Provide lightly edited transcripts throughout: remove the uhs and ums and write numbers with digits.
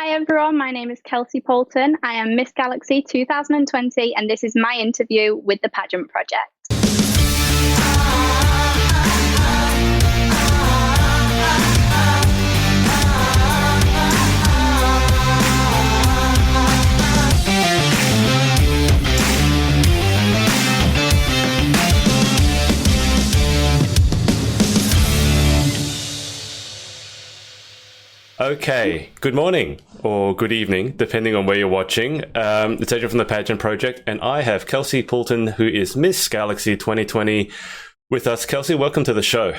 Hi everyone, my name is Kelsey Poulton. I am Miss Galaxy 2020 and this is my interview with the Pageant Project. Okay, good morning or good evening, depending on where you're watching. It's Adrian from the Pageant Project, and I have Kelsey Poulton, who is Miss Galaxy 2020, with us. Kelsey, welcome to the show.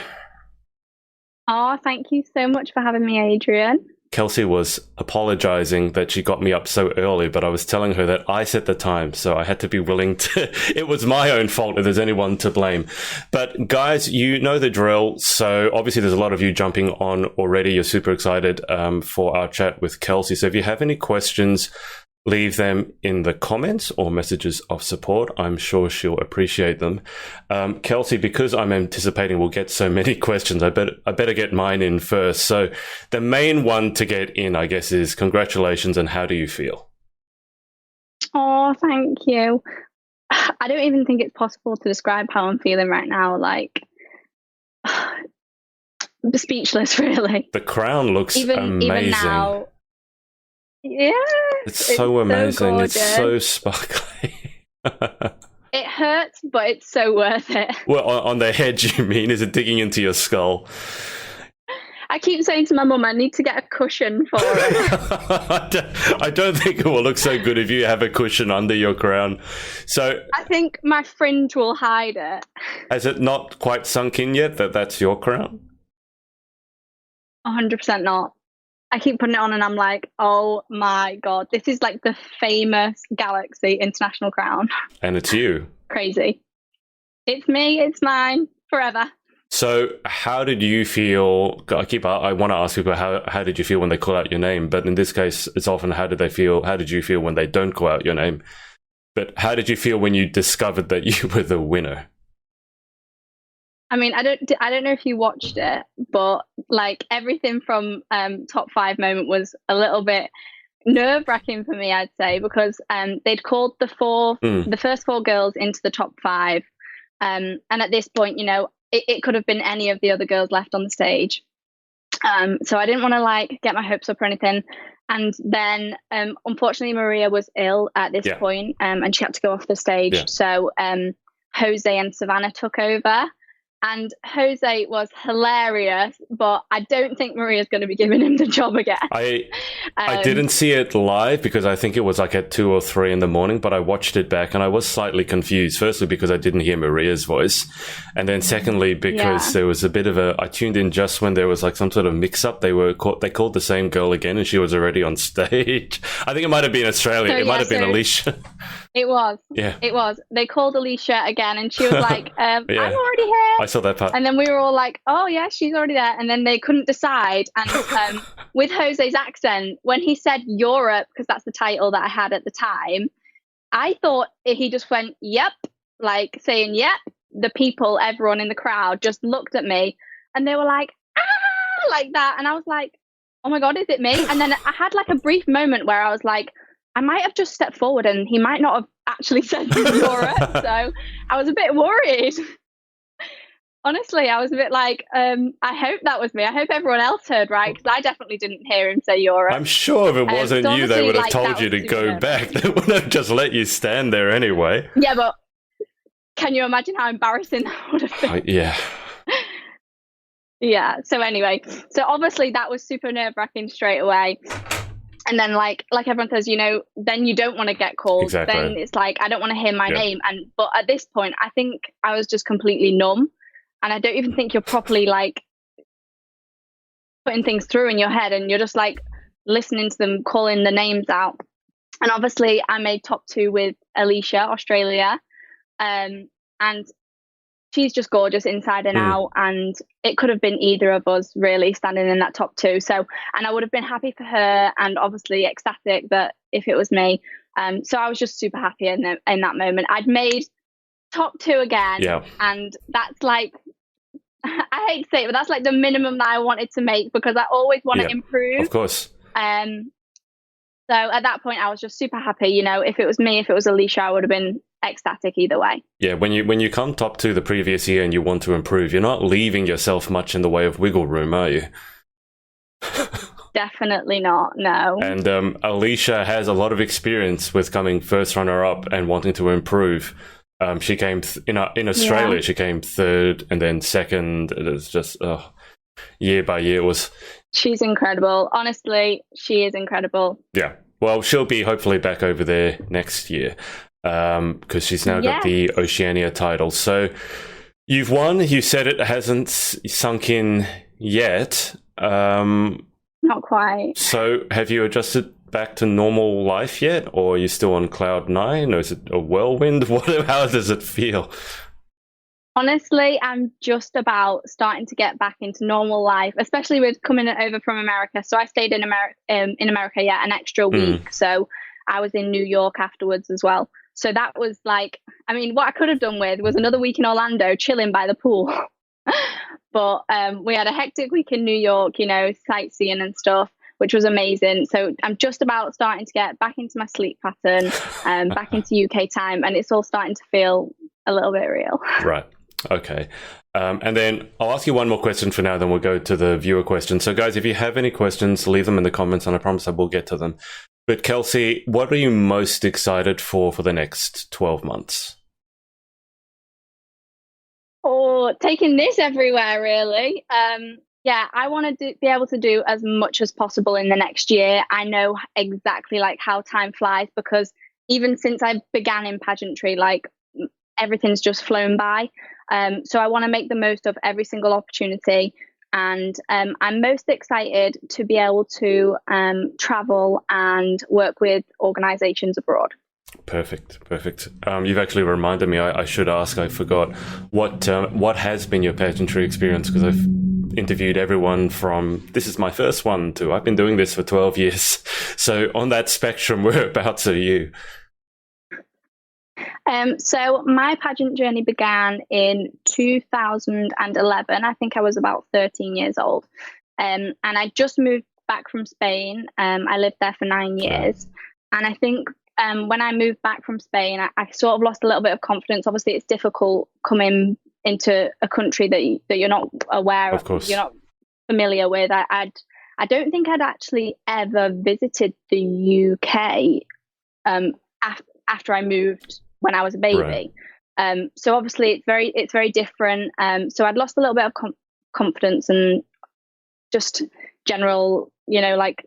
Oh, thank you so much for having me, Adrian. Kelsey was apologizing that she got me up so early, but I was telling her that I set the time, so I had to be willing to... It was my own fault if there's anyone to blame. But guys, you know the drill. So obviously there's a lot of you jumping on already. You're super excited for our chat with Kelsey. So if you have any questions, leave them in the comments or messages of support. I'm sure she'll appreciate them. Kelsey, because I'm anticipating we'll get so many questions, I better get mine in first. So the main one to get in, I guess, is congratulations and how do you feel? Oh, thank you. I don't even think it's possible to describe how I'm feeling right now. Like, speechless, really. The crown looks amazing. Even now. Yeah. It's so amazing. So it's so sparkly. It hurts, but it's so worth it. Well, on the head, you mean? Is it digging into your skull? I keep saying to my mum, I need to get a cushion for it. I don't think it will look so good if you have a cushion under your crown. So I think my fringe will hide it. Has it not quite sunk in yet that that's your crown? 100% not. I keep putting it on and I'm like, oh my God, this is like the famous Galaxy International crown. And it's you. Crazy. It's me, it's mine, forever. So how did you feel? I want to ask people how did you feel when they call out your name? But in this case, it's often how did you feel when they don't call out your name? But how did you feel when you discovered that you were the winner? I mean, I don't know if you watched it, but like everything from top 5 moment was a little bit nerve-wracking for me, I'd say, because they'd called the first 4 girls into the top 5, and at this point, you know, it could have been any of the other girls left on the stage. So I didn't want to like get my hopes up or anything. And then unfortunately, Maria was ill at this point, and she had to go off the stage. Yeah. So Jose and Savannah took over. And Jose was hilarious, but I don't think Maria's going to be giving him the job again. I didn't see it live because I think it was like at 2 or 3 in the morning, but I watched it back and I was slightly confused. Firstly, because I didn't hear Maria's voice. And then secondly, because there was a bit of I tuned in just when there was like some sort of mix up. They called the same girl again and she was already on stage. I think it might have been Australia. It might have been Alicia. It was. Yeah. It was. They called Alicia again and she was like, I'm already here. I saw that part. And then we were all like, oh, yeah, she's already there. And then they couldn't decide. And with Jose's accent, when he said Europe, because that's the title that I had at the time, I thought he just went, yep, like saying, yep. The people, everyone in the crowd just looked at me and they were like, ah, like that. And I was like, oh my God, is it me? And then I had like a brief moment where I was like, I might have just stepped forward and he might not have actually said Europe. So I was a bit worried. Honestly, I was a bit like, I hope that was me. I hope everyone else heard right, because I definitely didn't hear him say Europe. I'm sure if it wasn't you, they would have told you to go back. They would have just let you stand there anyway. Yeah, but can you imagine how embarrassing that would have been? Yeah. Yeah, so anyway. So obviously that was super nerve-wracking straight away. And then like everyone says, you know, then you don't want to get called. Exactly. Then it's like, I don't want to hear my name. But at this point, I think I was just completely numb. And I don't even think you're properly like putting things through in your head and you're just like listening to them calling the names out. And obviously I made top 2 with Alicia, Australia. And she's just gorgeous inside and out. And it could have been either of us really standing in that top 2. So, and I would have been happy for her and obviously ecstatic that if it was me. So I was just super happy in that moment. I'd made top 2 again. Yeah. And that's like, I hate to say it, but that's like the minimum that I wanted to make because I always want to improve. Of course. So at that point, I was just super happy. You know, if it was me, if it was Alicia, I would have been ecstatic either way. Yeah, when you come top two the previous year and you want to improve, you're not leaving yourself much in the way of wiggle room, are you? Definitely not, no. And Alicia has a lot of experience with coming first runner up and wanting to improve. She came in Australia. Yeah. She came third and then second. It was just year by year. It was. She's incredible. Honestly, she is incredible. Yeah. Well, she'll be hopefully back over there next year because she's now got the Oceania title. So you've won. You said it hasn't sunk in yet. Not quite. So have you adjusted back to normal life yet? Or are you still on cloud nine? Or is it a whirlwind? How does it feel? Honestly, I'm just about starting to get back into normal life, especially with coming over from America. So I stayed in America, an extra week. So I was in New York afterwards as well. So that was like, I mean, what I could have done with was another week in Orlando, chilling by the pool. But we had a hectic week in New York, you know, sightseeing and stuff, which was amazing. So I'm just about starting to get back into my sleep pattern, back into UK time, and it's all starting to feel a little bit real. Right. Okay. And then I'll ask you one more question for now, then we'll go to the viewer questions. So guys, if you have any questions, leave them in the comments and I promise I will get to them. But Kelsey, what are you most excited for the next 12 months? Or taking this everywhere, really. Yeah, I want to be able to do as much as possible in the next year. I know exactly like how time flies because even since I began in pageantry, like everything's just flown by. So I want to make the most of every single opportunity. And I'm most excited to be able to travel and work with organizations abroad. Perfect. You've actually reminded me, I should ask, I forgot, what has been your pageantry experience? Because I've interviewed everyone from, this is my first one, to I've been doing this for 12 years. So on that spectrum, whereabouts are you? So my pageant journey began in 2011. I think I was about 13 years old. And I just moved back from Spain. I lived there for 9 years. And I think when I moved back from Spain, I sort of lost a little bit of confidence. Obviously, it's difficult coming into a country that you're not aware of, you're not familiar with. I don't think I'd actually ever visited the UK after I moved when I was a baby. Right. So obviously it's very different. So I'd lost a little bit of confidence and just general, like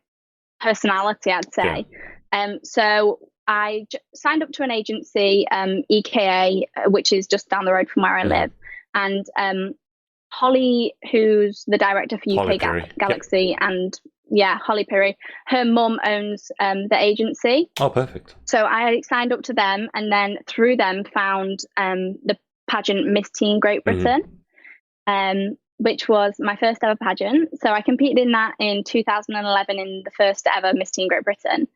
personality, I'd say. Yeah. So I signed up to an agency, EKA, which is just down the road from where I live. And Holly, who's the director for UK Galaxy, and Holly Pirrie, her mum owns the agency. Oh, perfect. So I signed up to them and then through them found the pageant Miss Teen Great Britain, which was my first ever pageant. So I competed in that in 2011 in the first ever Miss Teen Great Britain.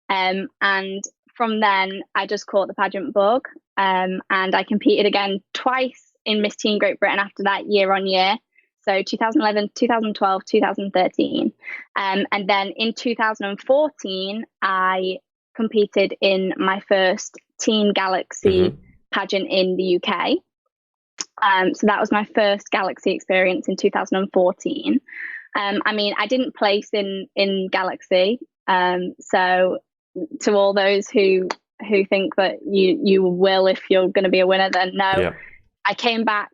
And from then I just caught the pageant bug, and I competed again twice in Miss Teen Great Britain after that, year on year. So 2011, 2012, 2013. And then in 2014, I competed in my first Teen Galaxy pageant in the UK. So that was my first Galaxy experience in 2014. I mean, I didn't place in Galaxy. So to all those who think that you will if you're going to be a winner, then no. Yeah. I came back.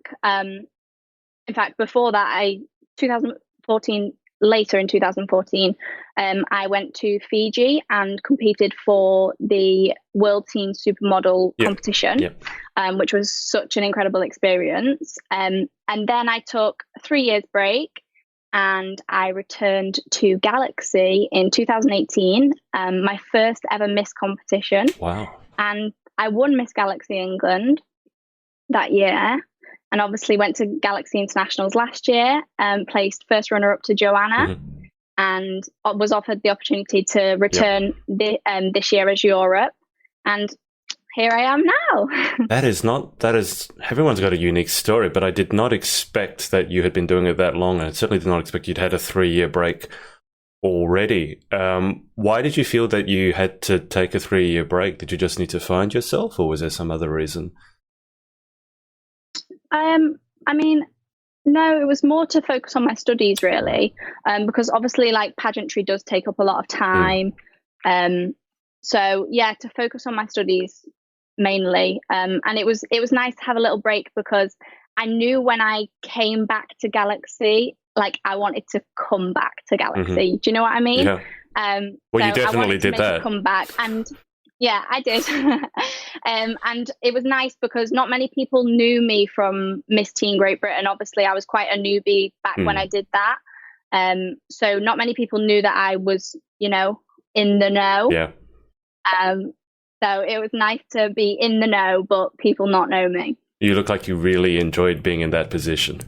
In fact, before that, 2014, later in 2014, I went to Fiji and competed for the World Teen Supermodel competition, which was such an incredible experience. And then I took 3 years break and I returned to Galaxy in 2018, my first ever Miss competition. Wow. And I won Miss Galaxy England that year. And obviously went to Galaxy Internationals last year, placed first runner-up to Joanna, and was offered the opportunity to return this year as Europe. And here I am now. That is, everyone's got a unique story, but I did not expect that you had been doing it that long. And I certainly did not expect you'd had a 3-year break already. Why did you feel that you had to take a 3-year break? Did you just need to find yourself, or was there some other reason? I mean, no, it was more to focus on my studies, really, because obviously, like, pageantry does take up a lot of time. So yeah, to focus on my studies mainly. And it was nice to have a little break because I knew when I came back to Galaxy, like, I wanted to come back to Galaxy. Do you know what I mean? Yeah. Well, so you definitely did that. A comeback, and yeah, I did. And it was nice because not many people knew me from Miss Teen Great Britain. Obviously, I was quite a newbie back when I did that. So not many people knew that I was, in the know. Yeah. So it was nice to be in the know, but people not know me. You look like you really enjoyed being in that position.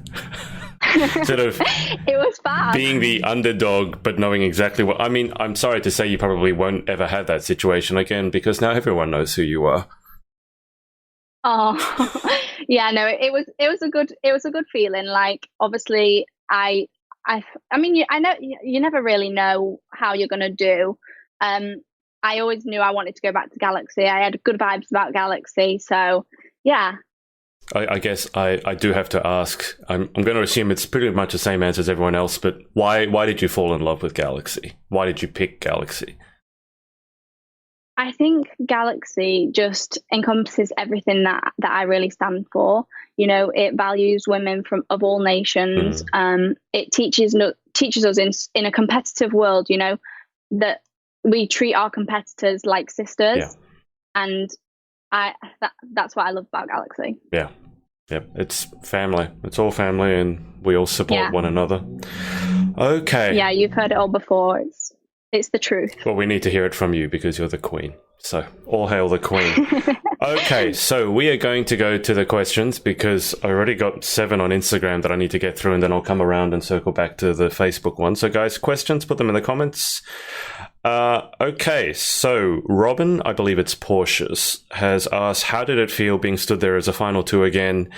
Sort of it was fun. Being the underdog, but knowing exactly what... I mean, I'm sorry to say you probably won't ever have that situation again because now everyone knows who you are. Oh, yeah, no, it was a good feeling. Like, obviously, I mean, I know you never really know how you're going to do. I always knew I wanted to go back to Galaxy. I had good vibes about Galaxy. So, yeah. I guess I do have to ask. I'm going to assume it's pretty much the same answer as everyone else, but why did you fall in love with Galaxy? Why did you pick Galaxy? I think Galaxy just encompasses everything that I really stand for. It values women of all nations. It teaches us in a competitive world, that we treat our competitors like sisters. Yeah. And that's what I love about Galaxy. Yeah. It's family. It's all family, and we all support one another. Okay. Yeah, you've heard it all before. It's the truth. Well, we need to hear it from you because you're the queen. So, all hail the queen. Okay, so we are going to go to the questions because I already got 7 on Instagram that I need to get through, and then I'll come around and circle back to the Facebook one. So, guys, questions, put them in the comments. Okay, so Robin, I believe it's Porsche's, has asked, how did it feel being stood there as a final 2 again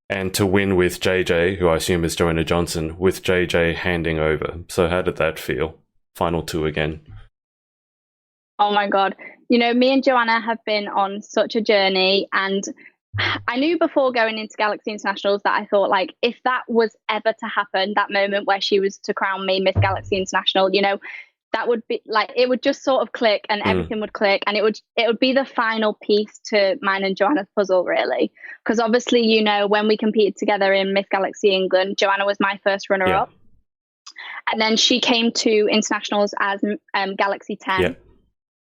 and to win with JJ, who I assume is Joanna Johnson, with JJ handing over? So how did that feel? Final 2 again. Oh my God. Me and Joanna have been on such a journey, and I knew before going into Galaxy Internationals that I thought, like, if that was ever to happen, that moment where she was to crown me Miss Galaxy International, that would be like, it would just sort of click and everything would click, and it would be the final piece to mine and Joanna's puzzle, really. Because obviously, when we competed together in Miss Galaxy England, Joanna was my first runner-up. And then she came to internationals as Galaxy 10.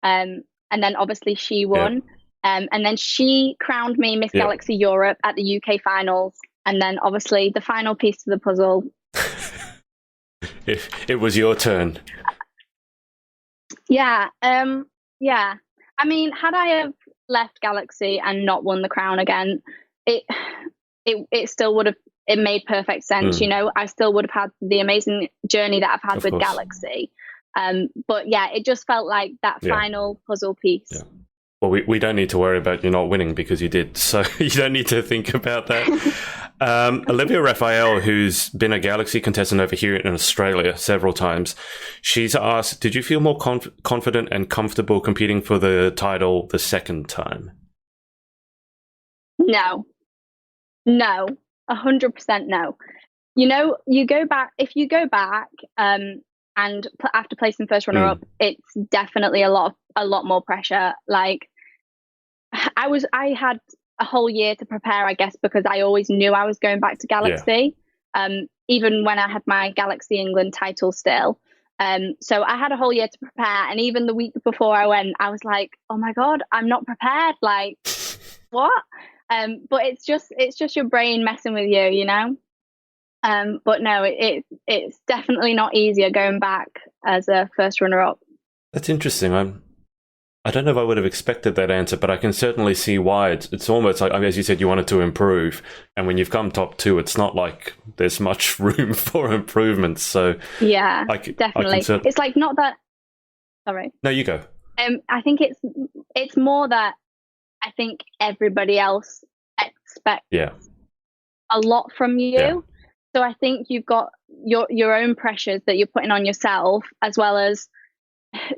And then obviously she won. And then she crowned me Miss Galaxy Europe at the UK finals. And then obviously the final piece to the puzzle. It was your turn. Yeah. Yeah. I mean, had I have left Galaxy and not won the crown again, it still would have, it made perfect sense. I still would have had the amazing journey that I've had with Galaxy. But yeah, it just felt like that final puzzle piece. Yeah. Well, we don't need to worry about you not winning because you did, so you don't need to think about that. Olivia Raphael, who's been a Galaxy contestant over here in Australia several times, she's asked, did you feel more confident and comfortable competing for the title the second time? No, 100% no. You go back, if you go back, and after placing first runner up, it's definitely a lot more pressure. Like, I had a whole year to prepare, I guess, because I always knew I was going back to Galaxy. Even when I had my Galaxy England title still. So I had a whole year to prepare, and even the week before I went, I was like, oh my God, I'm not prepared. Like, what? But it's just your brain messing with you, But no, it's definitely not easier going back as a first runner-up. That's interesting. I don't know if I would have expected that answer, but I can certainly see why. It's almost like, as you said, you wanted to improve, and when you've come top 2, it's not like there's much room for improvement. So yeah, definitely. It's like, not that. Sorry. No, you go. I think it's more that I think everybody else expects a lot from you. Yeah. So I think you've got your own pressures that you're putting on yourself, as well as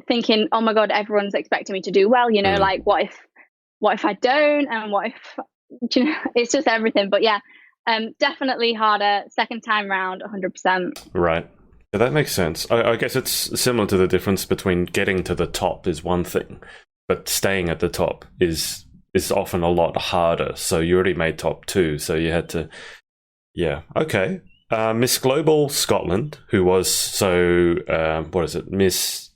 thinking, oh my God, everyone's expecting me to do well. Like what if I don't, and what if, it's just everything. But yeah, definitely harder second time round, 100%. Right. Yeah, that makes sense. I guess it's similar to the difference between getting to the top is one thing, but staying at the top is often a lot harder. So you already made top 2, so you had to. Yeah. Okay. Miss Global Scotland, who was what is it, Miss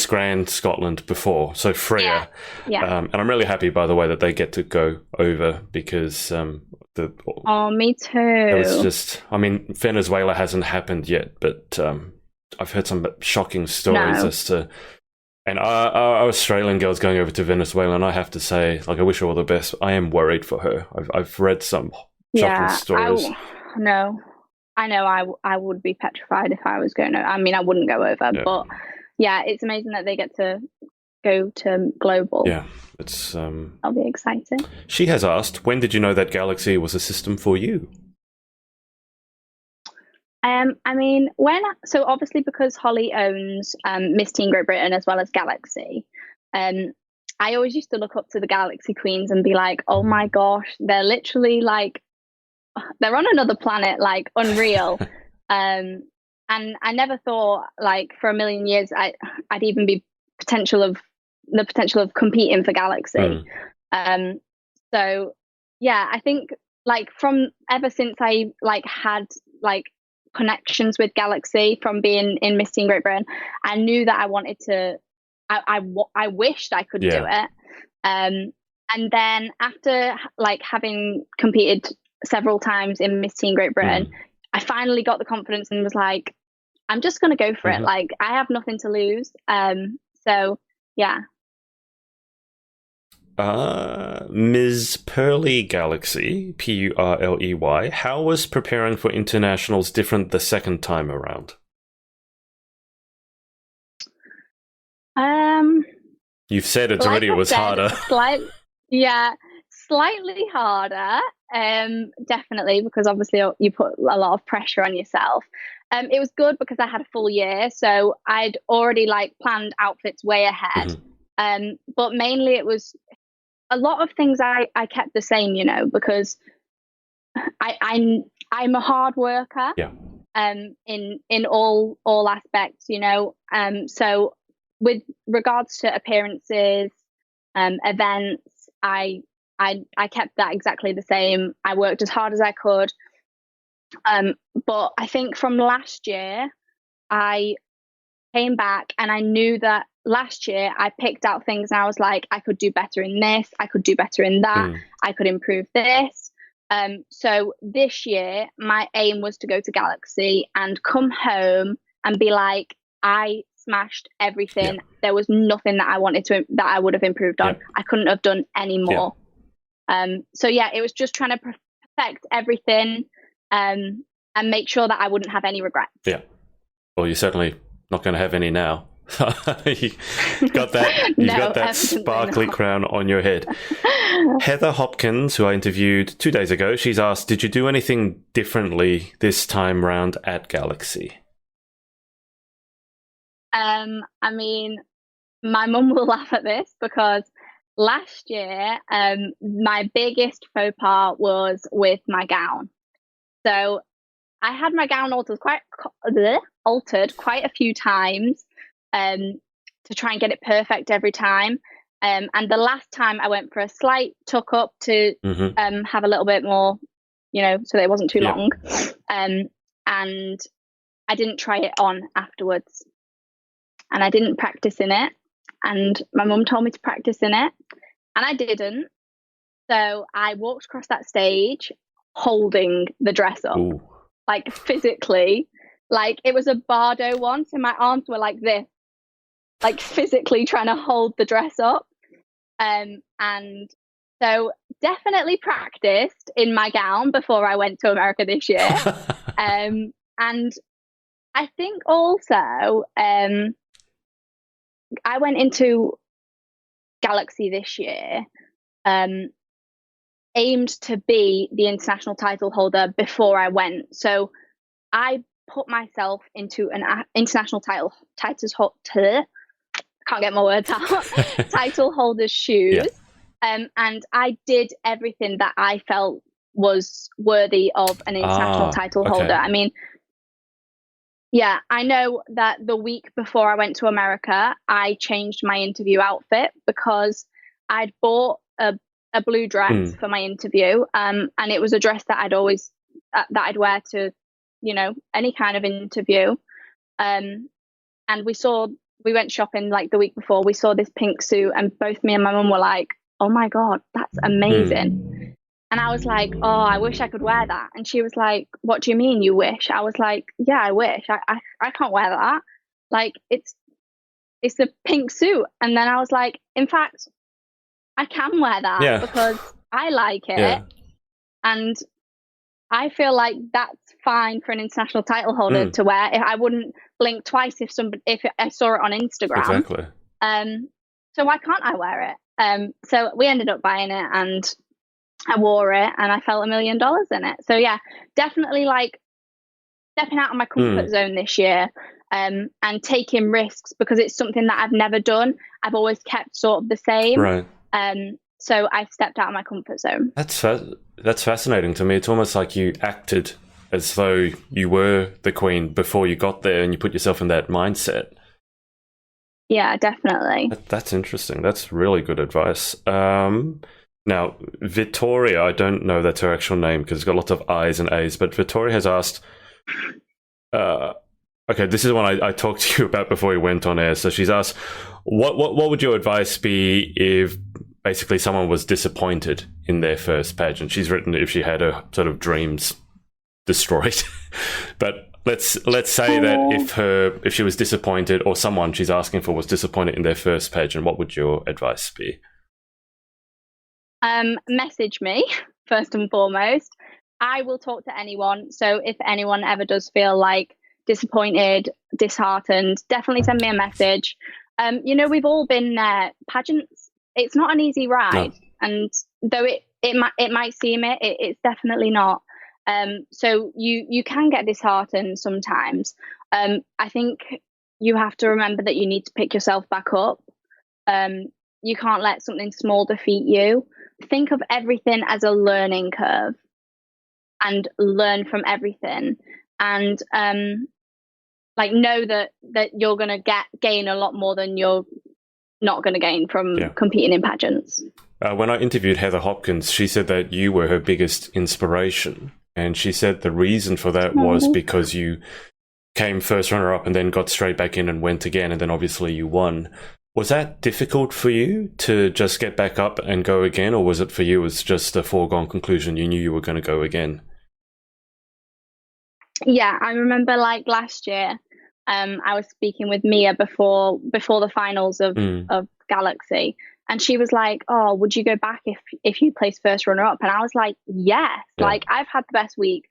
Grand Scotland before, so Freya. Yeah. And I'm really happy, by the way, that they get to go over, because oh, me too. It was just, I mean, Venezuela hasn't happened yet, but I've heard some shocking stories as to, and our Australian girl's going over to Venezuela, and I have to say, like, I wish her all the best. I am worried for her. I've read some shocking stories. I know I would be petrified if I was going to. I mean, I wouldn't go over, but yeah, it's amazing that they get to go to global. Yeah, it's I'll be excited. She has asked, when did you know that Galaxy was a system for you? I mean, so obviously because Holly owns Miss Teen Great Britain as well as Galaxy, I always used to look up to the Galaxy Queens and be like, oh my gosh, they're literally like, they're on another planet, like unreal. And I never thought, like, for a million years I'd even be the potential of competing for Galaxy. So yeah, I think, like, from ever since I like had like connections with Galaxy from being in Miss Teen Great Britain, I knew that I wanted to. I wished I could do it. And then after like having competed several times in Miss Teen Great Britain, I finally got the confidence and was like, I'm just going to go for it. Like, I have nothing to lose. So yeah. Ms. Pearly Galaxy, Purley, how was preparing for internationals different the second time around? You've said it already, it was harder. Slightly harder. Definitely, because obviously you put a lot of pressure on yourself. It was good because I had a full year, so I'd already like planned outfits way ahead. But mainly it was a lot of things I kept the same, because I'm a hard worker. In all aspects, so with regards to appearances, events, I kept that exactly the same. I worked as hard as I could. But I think from last year, I came back and I knew that last year I picked out things and I was like, I could do better in this, I could do better in that, I could improve this. So this year, my aim was to go to Galaxy and come home and be like, I smashed everything. There was nothing that I would have improved on. I couldn't have done any more. So yeah, it was just trying to perfect everything, and make sure that I wouldn't have any regrets. Yeah. Well, you're certainly not going to have any now. You've got that sparkly crown on your head. Heather Hopkins, who I interviewed 2 days ago, she's asked, did you do anything differently this time round at Galaxy? I mean, my mum will laugh at this because last year, my biggest faux pas was with my gown. So I had my gown altered quite a few times to try and get it perfect every time. And the last time I went for a slight tuck up to have a little bit more, so that it wasn't too long. And I didn't try it on afterwards. And I didn't practice in it. And my mum told me to practice in it. And I didn't. So I walked across that stage holding the dress up. Ooh. Like physically. Like it was a Bardo one. So my arms were like this. Like physically trying to hold the dress up. And so definitely practiced in my gown before I went to America this year. And I think also I went into Galaxy this year aimed to be the international title holder before I went. So I put myself into an international title can't get my words out title holder's shoes. Yeah. And I did everything that I felt was worthy of an international title holder. I mean, yeah, I know that the week before I went to America, I changed my interview outfit because I'd bought a blue dress for my interview, and it was a dress that I'd wear to, any kind of interview. And we went shopping like the week before. We saw this pink suit, and both me and my mum were like, "Oh my God, that's amazing." And I was like, "Oh, I wish I could wear that." And she was like, "What do you mean you wish?" I was like, "Yeah, I wish. I can't wear that. Like, it's a pink suit." And then I was like, "In fact, I can wear that because I like it." Yeah. And I feel like that's fine for an international title holder to wear. I wouldn't blink twice if I saw it on Instagram. Exactly. So why can't I wear it? So we ended up buying it, and I wore it, and I felt $1 million in it. So yeah, definitely like stepping out of my comfort zone this year, and taking risks because it's something that I've never done. I've always kept sort of the same. Right. So I've stepped out of my comfort zone. That's fascinating to me. It's almost like you acted as though you were the queen before you got there, and you put yourself in that mindset. Yeah, definitely. That's interesting. That's really good advice. Now, Victoria, I don't know that's her actual name because it's got lots of I's and A's, but Victoria has asked, okay, this is one I talked to you about before we went on air. So she's asked, what would your advice be if basically someone was disappointed in their first pageant? She's written if she had her sort of dreams destroyed. But let's say that if she was disappointed, or someone she's asking for was disappointed in their first pageant, what would your advice be? Message me first and foremost. I will talk to anyone. So if anyone ever does feel like disappointed, disheartened, definitely send me a message. We've all been there. Pageants, it's not an easy ride. No. And though it might seem it's definitely not. So you can get disheartened sometimes. I think you have to remember that you need to pick yourself back up. You can't let something small defeat you. Think of everything as a learning curve and learn from everything. And know that you're going to gain a lot more than you're not going to gain from competing in pageants. When I interviewed Heather Hopkins, she said that you were her biggest inspiration. And she said the reason for that was because you came first runner-up and then got straight back in and went again, and then obviously you won. Was that difficult for you to just get back up and go again, or was it for you as just a foregone conclusion? You knew you were going to go again? Yeah, I remember like last year, I was speaking with Mia before the finals of Galaxy, and she was like, "Oh, would you go back if you placed first runner up?" And I was like, "Yes, like I've had the best week."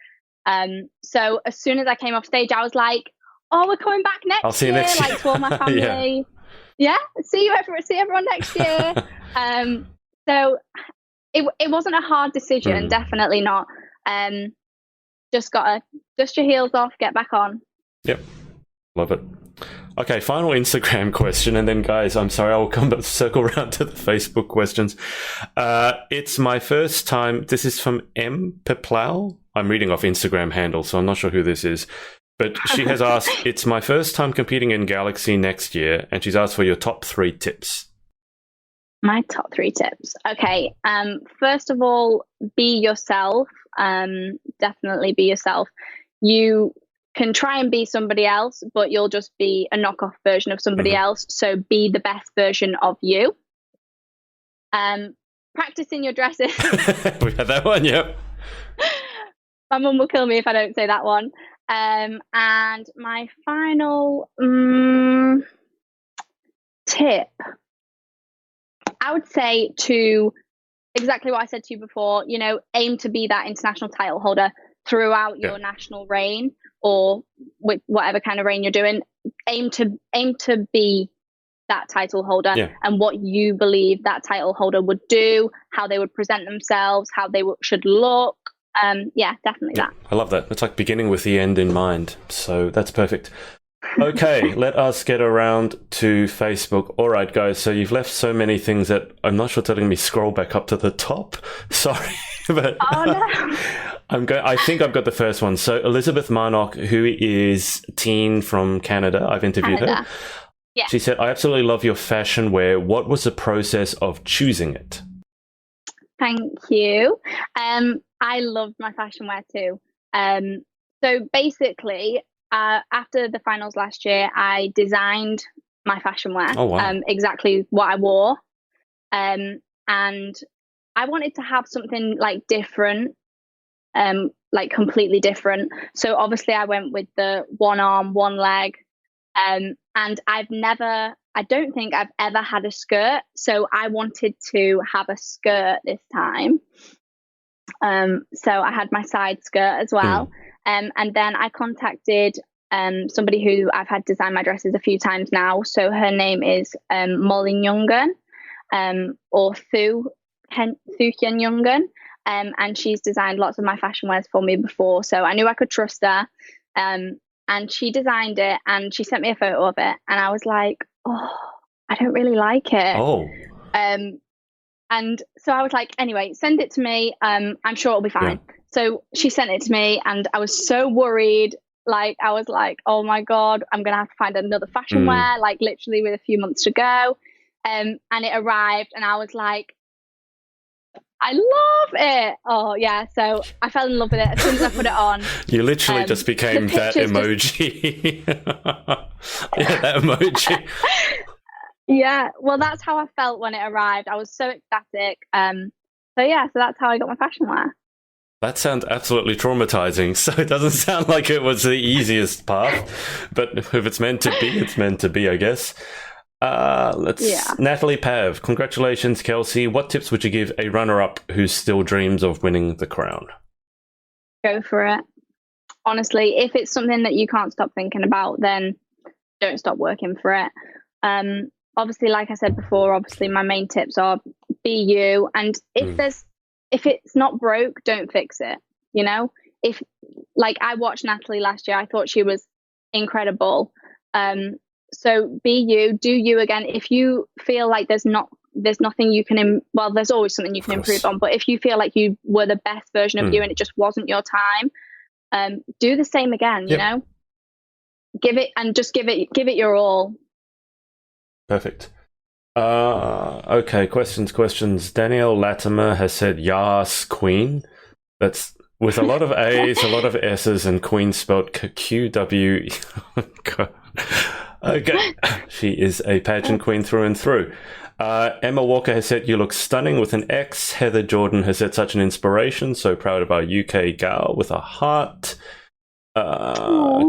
So as soon as I came off stage, I was like, "Oh, we're coming back next year." I'll see you next year. Like to all my family. Yeah, see everyone next year. So it wasn't a hard decision, definitely not. Just gotta dust your heels off, get back on. Yep, love it. Okay, final Instagram question, and then guys, I'm sorry, I'll come back, circle around to the Facebook questions. It's my first time. This is from M. Peplau. I'm reading off Instagram handle, so I'm not sure who this is. But she has asked, it's my first time competing in Galaxy next year, and she's asked for your top 3 tips. My top 3 tips. Okay. First of all, be yourself. Definitely be yourself. You can try and be somebody else, but you'll just be a knockoff version of somebody else. So be the best version of you. Practice in your dresses. We had that one, yep. My mum will kill me if I don't say that one. And my final tip, I would say to exactly what I said to you before, aim to be that international title holder throughout your national reign, or with whatever kind of reign you're doing. Aim to be that title holder and what you believe that title holder would do, how they would present themselves, how they should look, Yeah, definitely that. I love that. It's like beginning with the end in mind. So that's perfect. Okay, let us get around to Facebook. All right, guys. So you've left so many things that I'm not sure it's letting me scroll back up to the top. Sorry, but Oh no. I think I've got the first one. So Elizabeth Marnock, who is teen from Canada, I've interviewed her. Yeah. She said, "I absolutely love your fashion wear. What was the process of choosing it?" Thank you. I loved my fashion wear too. So basically, after the finals last year, I designed my fashion wear. Oh, wow. Exactly what I wore. And I wanted to have something like different, like completely different. So obviously I went with the one arm, one leg. And I don't think I've ever had a skirt. So I wanted to have a skirt this time. So I had my side skirt as well. And then I contacted somebody who I've had design my dresses a few times now. So her name is Molly Youngen, or Thu Hyun Youngen. And she's designed lots of my fashion wears for me before. So I knew I could trust her. And she designed it and she sent me a photo of it. And I was like, oh, I don't really like it. Oh. And so I was like, anyway, send it to me. I'm sure it'll be fine. Yeah. So she sent it to me and I was so worried. Like, I was like, oh my God, I'm going to have to find another fashion wear, like literally with a few months to go. And it arrived and I was like, I love it. Oh, yeah. So I fell in love with it as soon as I put it on. You literally just became that emoji. Yeah, that emoji. Yeah, well, that's how I felt when it arrived. I was so ecstatic. So that's how I got my fashion wear. That sounds absolutely traumatizing. So it doesn't sound like it was the easiest path, but if it's meant to be, it's meant to be, I guess. Natalie Pav, congratulations, Kelsey. What tips would you give a runner-up who still dreams of winning the crown? Go for it. Honestly, if it's something that you can't stop thinking about, then don't stop working for it. Obviously, like I said before, my main tips are be you. And if it's not broke, don't fix it. You know, if like I watched Natalie last year, I thought she was incredible. So be you, do you again. If you feel like there's nothing you can, there's always something you can improve on. But if you feel like you were the best version of you and it just wasn't your time, do the same again. You know, give it your all. Perfect. Okay, questions. Danielle Latimer has said, "Yas, Queen." That's with a lot of A's, a lot of S's, and Queen spelled QW. Okay, she is a pageant queen through and through. Emma Walker has said, "You look stunning" with an X. Heather Jordan has said, "Such an inspiration. So proud of our UK gal" with a heart.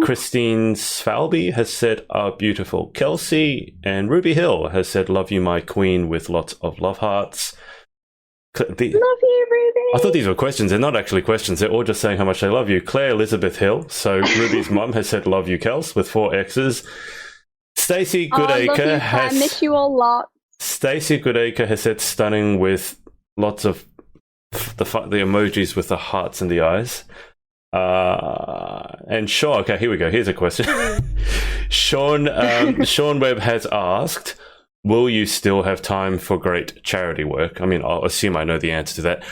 Christine Svalby has said, beautiful Kelsey, and Ruby Hill has said, "Love you, my queen," with lots of love hearts. Love you, Ruby. I thought these were questions. They're not actually questions. They're all just saying how much they love you. Claire Elizabeth Hill, so Ruby's mum, has said, "Love you, Kels," with 4 X's. Stacey Goodacre I miss you all lot. Stacey Goodacre has said, "Stunning," with lots of the emojis with the hearts and the eyes. And Sean, okay, here we go. Here's a question. Sean Webb has asked, "Will you still have time for great charity work?" I mean, I'll assume I know the answer to that.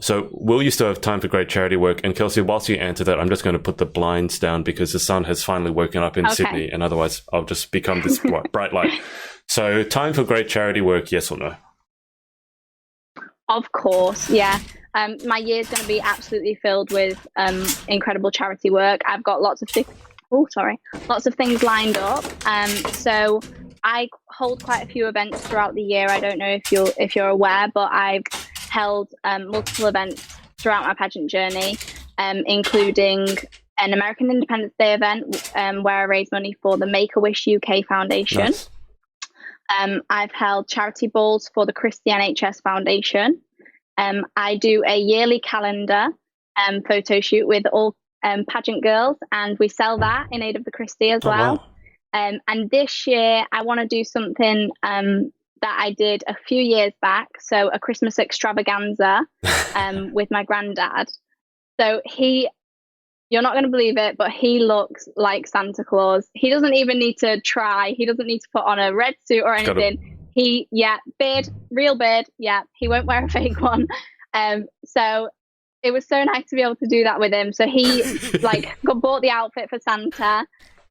So will you still have time for great charity work? And Kelsey, whilst you answer that, I'm just going to put the blinds down because the sun has finally woken up in Sydney, and otherwise I'll just become this bright light. So time for great charity work, yes or no? Of course, yeah. My year is going to be absolutely filled with incredible charity work. I've got lots of things lined up. So I hold quite a few events throughout the year. I don't know if you're aware, but I've held multiple events throughout my pageant journey, including an American Independence Day event where I raise money for the Make-A-Wish UK Foundation. Nice. I've held charity balls for the Christie NHS Foundation. I do a yearly calendar photo shoot with all pageant girls, and we sell that in aid of the Christie as well. Wow. And this year I want to do something that I did a few years back, so a Christmas extravaganza with my granddad. So you're not going to believe it, but he looks like Santa Claus. He doesn't even need to try. He doesn't need to put on a red suit or anything. Beard, real beard. Yeah, he won't wear a fake one. So it was so nice to be able to do that with him. So he bought the outfit for Santa.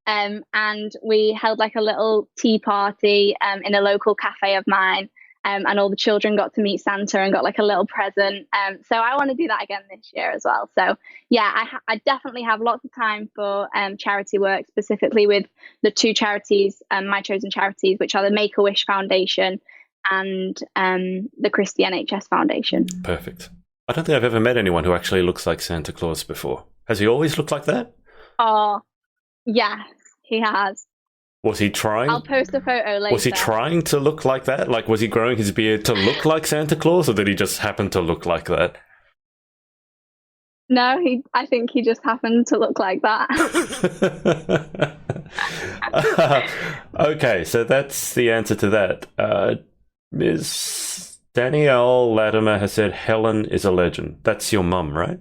And we held like a little tea party in a local cafe of mine. And all the children got to meet Santa and got like a little present. So I want to do that again this year as well. So yeah, I definitely have lots of time for charity work, specifically with the two charities, my chosen charities, which are the Make-A-Wish Foundation and the Christie NHS Foundation. Perfect. I don't think I've ever met anyone who actually looks like Santa Claus before. Has he always looked like that? Oh, yes, he has. Was he trying? I'll post a photo later. Was he trying to look like that? Like, was he growing his beard to look like Santa Claus, or did he just happen to look like that? No, I think he just happened to look like that. Okay, so that's the answer to that. Ms. Danielle Latimer has said Helen is a legend. That's your mum, right?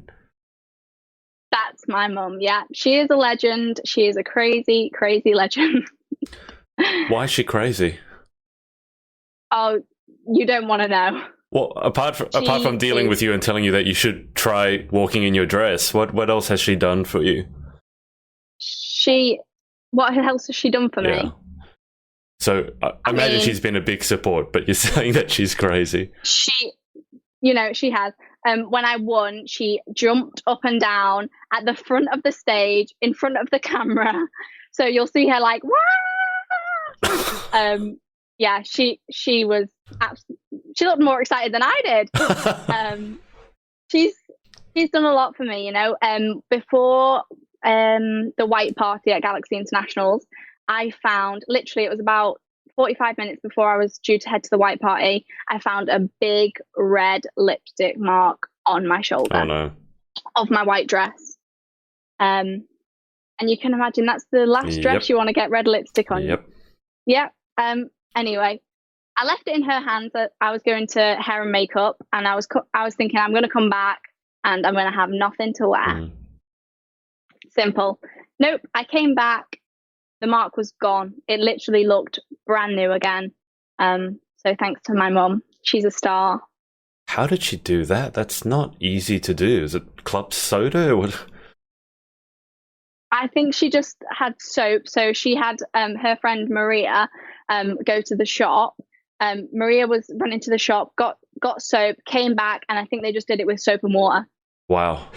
That's my mum, yeah. She is a legend. She is a crazy, crazy legend. Why is she crazy? Oh, you don't want to know. Well, apart from dealing with you and telling you that you should try walking in your dress, what else has she done for you? What else has she done for me? So I imagine she's been a big support, but you're saying that she's crazy. She has. When I won, she jumped up and down at the front of the stage, in front of the camera. So you'll see her like, wah! Yeah, she was. She looked more excited than I did. She's done a lot for me, you know. Before the white party at Galaxy Internationals, I found, literally, it was about 45 minutes before I was due to head to the white party, I found a big red lipstick mark on my shoulder of my white dress. And you can imagine that's the last dress you want to get red lipstick on. Yep. Anyway, I left it in her hands. I was going to hair and makeup, and I was thinking I'm going to come back and I'm going to have nothing to wear. Simple. Nope. I came back. The mark was gone. It literally looked brand new again. So thanks to my mum. She's a star. How did she do that? That's not easy to do. Is it club soda? I think she just had soap. So she had her friend Maria go to the shop. Maria was running to the shop, got soap, came back, and I think they just did it with soap and water. Wow.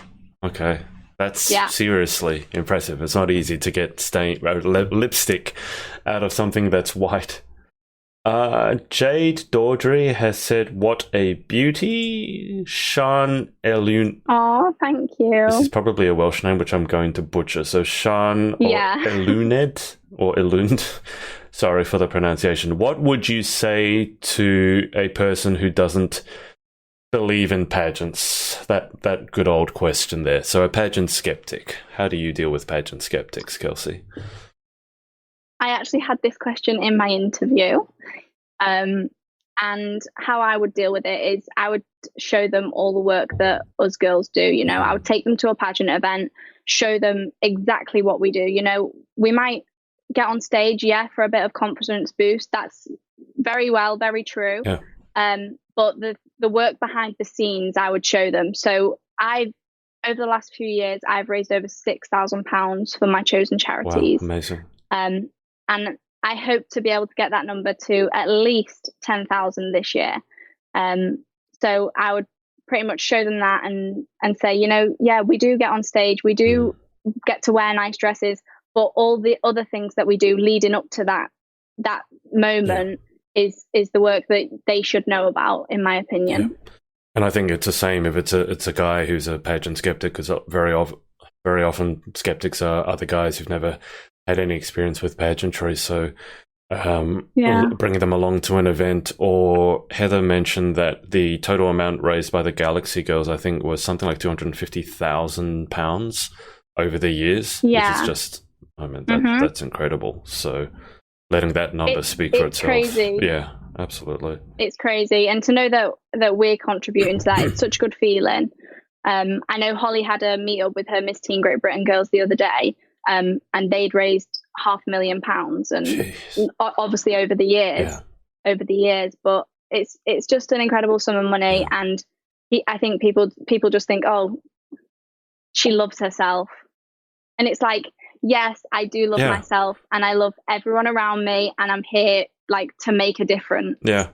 Okay. That's seriously impressive. It's not easy to get lipstick out of something that's white. Jade Dordry has said, "What a beauty." Sean Elun. Oh, thank you. This is probably a Welsh name, which I'm going to butcher. So Sean Eluned or Elund. Sorry for the pronunciation. What would you say to a person who doesn't believe in pageants? That good old question there. So a pageant skeptic. How do you deal with pageant skeptics, Kelsey? I actually had this question in my interview. And how I would deal with it is I would show them all the work that us girls do. You know, I would take them to a pageant event, show them exactly what we do. You know, we might get on stage, for a bit of confidence boost. That's very true. Yeah. But the work behind the scenes, I would show them. So over the last few years, I've raised over £6,000 for my chosen charities. Wow, amazing. And I hope to be able to get that number to at least 10,000 this year. So I would pretty much show them that and say, you know, we do get on stage, we do get to wear nice dresses, but all the other things that we do leading up to that moment is the work that they should know about, in my opinion. Yeah. And I think it's the same if it's a guy who's a pageant skeptic, because very often skeptics are the guys who've never had any experience with pageantry. So bringing them along to an event, or Heather mentioned that the total amount raised by the Galaxy Girls, I think, was something like £250,000 over the years, which is just, I mean, that's incredible. So letting that number speak for itself. It's crazy. Yeah, absolutely. It's crazy. And to know that we're contributing to that, it's such a good feeling. I know Holly had a meet up with her Miss Teen Great Britain girls the other day, and they'd raised £500,000, and Jeez. obviously over the years, but it's just an incredible sum of money, and I think people just think, oh, she loves herself, and it's like, yes, I do love myself, and I love everyone around me, and I'm here like to make a difference. Yeah.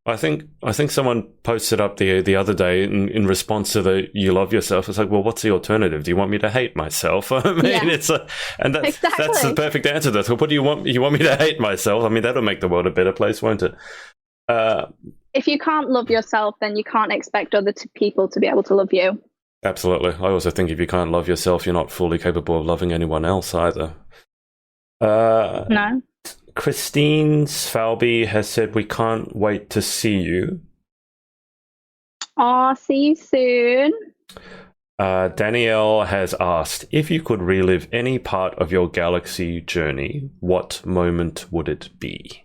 I think someone posted up the other day in response to the "you love yourself." It's like, well, what's the alternative? Do you want me to hate myself? I mean, that's the perfect answer. That's what do you want? You want me to hate myself? I mean, that'll make the world a better place, won't it? If you can't love yourself, then you can't expect other people to be able to love you. Absolutely. I also think if you can't love yourself, you're not fully capable of loving anyone else either. No. Christine Falby has said, we can't wait to see you. Oh, see you soon. Danielle has asked, if you could relive any part of your galaxy journey, what moment would it be?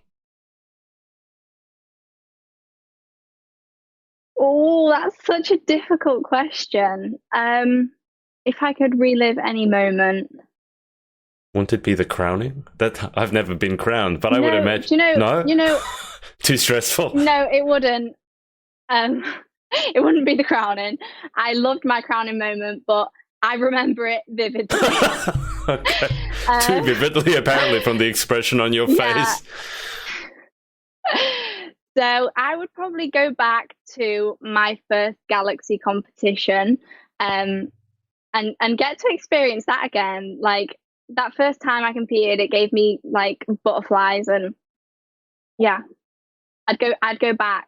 Oh, that's such a difficult question. If I could relive any moment... Wouldn't it be the crowning? That I've never been crowned, but I would imagine. No? Too stressful. No, it wouldn't. It wouldn't be the crowning. I loved my crowning moment, but I remember it vividly. Okay. Too vividly, apparently, from the expression on your face. So I would probably go back to my first Galaxy competition, and get to experience that again. Like, that first time I competed, it gave me like butterflies, and I'd go back.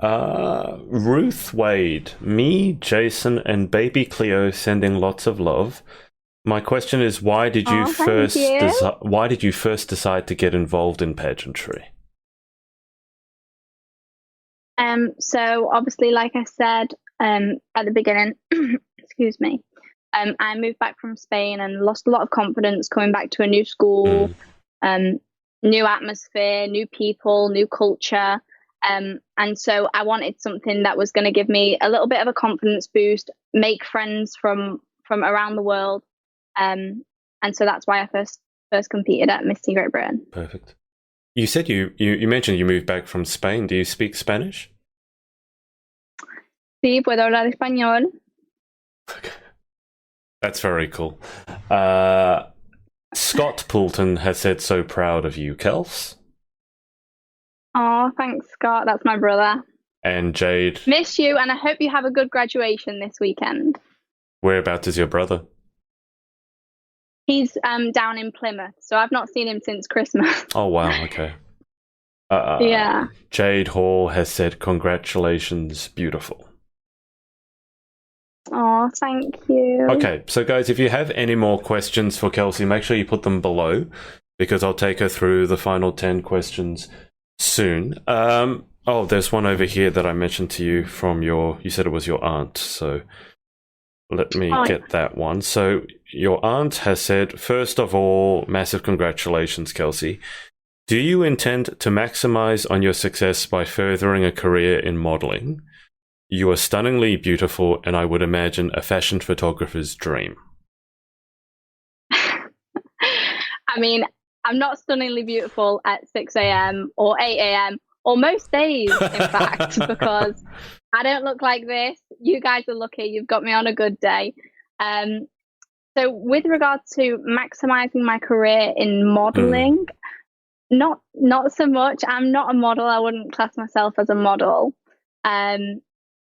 Ruth Wade, me, Jason, and baby Cleo sending lots of love. My question is, why did you first decide to get involved in pageantry? So obviously, like I said, at the beginning, excuse me. I moved back from Spain and lost a lot of confidence coming back to a new school, new atmosphere, new people, new culture. And so I wanted something that was going to give me a little bit of a confidence boost, make friends from around the world. And so that's why I first competed at Miss Teen Great Britain. Perfect. You said you mentioned you moved back from Spain. Do you speak Spanish? Sí, puedo hablar español. Okay. That's very cool. Scott Poulton has said, so proud of you, Kels. Oh, thanks, Scott. That's my brother. And Jade. Miss you, and I hope you have a good graduation this weekend. Whereabouts is your brother? He's down in Plymouth, so I've not seen him since Christmas. Oh, wow. Okay. Jade Hall has said, congratulations, beautiful. Oh, thank you. Okay, so guys, if you have any more questions for Kelsey, make sure you put them below, because I'll take her through the final 10 questions soon. There's one over here that I mentioned to you from you said it was your aunt, so let me get that one. So your aunt has said, first of all, massive congratulations, Kelsey. Do you intend to maximize on your success by furthering a career in modeling? You are stunningly beautiful, and I would imagine a fashion photographer's dream. I mean, I'm not stunningly beautiful at 6 a.m. or 8 a.m. or most days, in fact, because I don't look like this. You guys are lucky. You've got me on a good day. So with regards to maximizing my career in modeling, not so much. I'm not a model. I wouldn't class myself as a model.